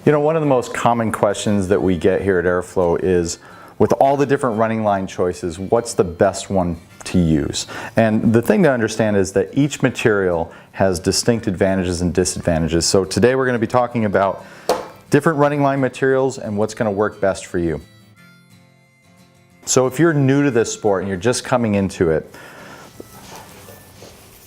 You know, one of the most common questions that we get here at Airflo is, with all the different running line choices, what's the best one to use? And the thing to understand is that each material has distinct advantages and disadvantages. So today we're going to be talking about different running line materials and what's going to work best for you. So if you're new to this sport and you're just coming into it,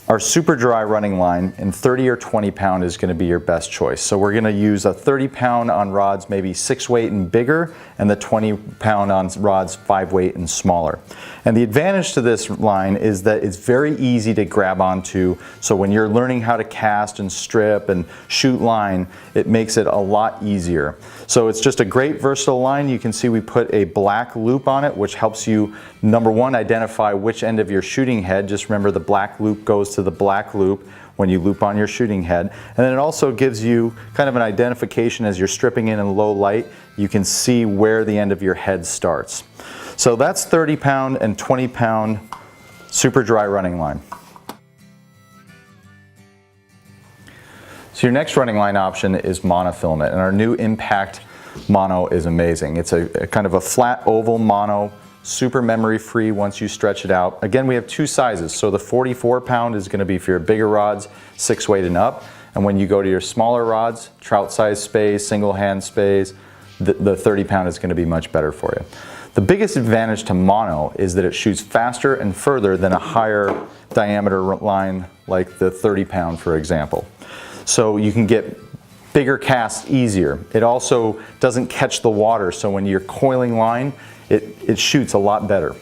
our SUPER-DRI running line in 30 or 20 pound is going to be your best choice. So we're going to use a 30 pound on rods maybe 6 weight and bigger, and the 20 pound on rods 5 weight and smaller. And the advantage to this line is that it's very easy to grab onto, so when you're learning how to cast and strip and shoot line, it makes it a lot easier. So it's just a great versatile line. You can see we put a black loop on it, which helps you, number one, identify which end of your shooting head. Just remember the black loop goes to the black loop when you loop on your shooting head. And then it also gives you kind of an identification as you're stripping in low light. You can see where the end of your head starts. So that's 30 pound and 20 pound SUPER-DRI running line. So your next running line option is monofilament, and our new Impact Mono is amazing. It's a kind of a flat oval mono, super memory free once you stretch it out. Again, we have two sizes, so the 44 pound is going to be for your bigger rods, 6 weight and up, and when you go to your smaller rods, trout size spays, single hand spays, the 30 pound is going to be much better for you. The biggest advantage to mono is that it shoots faster and further than a higher diameter line like the 30 pound, for example. So you can get bigger casts easier. It also doesn't catch the water, so when you're coiling line, it shoots a lot better.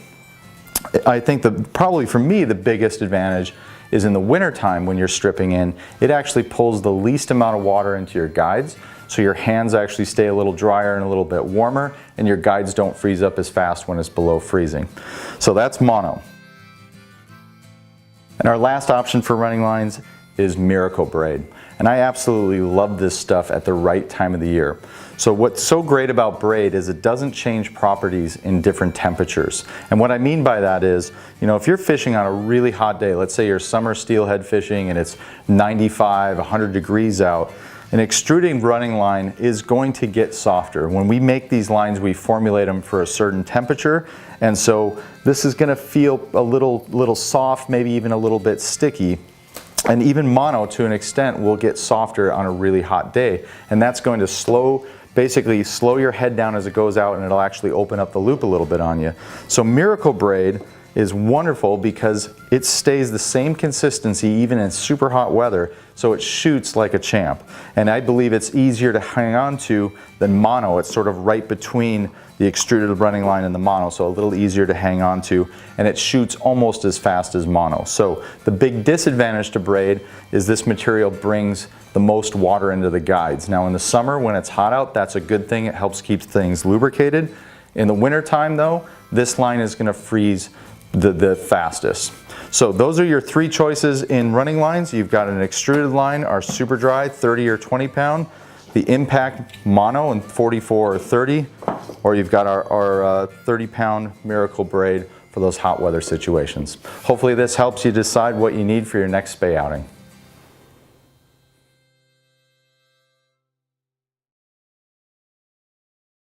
I think probably for me the biggest advantage is in the winter time when you're stripping in, it actually pulls the least amount of water into your guides, so your hands actually stay a little drier and a little bit warmer, and your guides don't freeze up as fast when it's below freezing. So that's mono. And our last option for running lines is Miracle Braid. And I absolutely love this stuff at the right time of the year. So what's so great about braid is it doesn't change properties in different temperatures. And what I mean by that is, you know, if you're fishing on a really hot day, let's say you're summer steelhead fishing and it's 95, 100 degrees out, an extruding running line is going to get softer. When we make these lines, we formulate them for a certain temperature, and so this is going to feel a little soft, maybe even a little bit sticky. And even mono, to an extent, will get softer on a really hot day. And that's going to basically slow your head down as it goes out, and it'll actually open up the loop a little bit on you. So Miracle Braid is wonderful because it stays the same consistency even in super hot weather, so it shoots like a champ. And I believe it's easier to hang on to than mono. It's sort of right between the extruded running line and the mono, so a little easier to hang on to, and it shoots almost as fast as mono. So the big disadvantage to braid is this material brings the most water into the guides. Now in the summer when it's hot out, that's a good thing. It helps keep things lubricated. In the winter time though, this line is going to freeze the fastest. So those are your three choices in running lines. You've got an extruded line, our SUPER-DRI 30 or 20 pound, the Impact Mono in 44 or 30, or you've got our 30 pound Miracle Braid for those hot weather situations. Hopefully this helps you decide what you need for your next spey outing.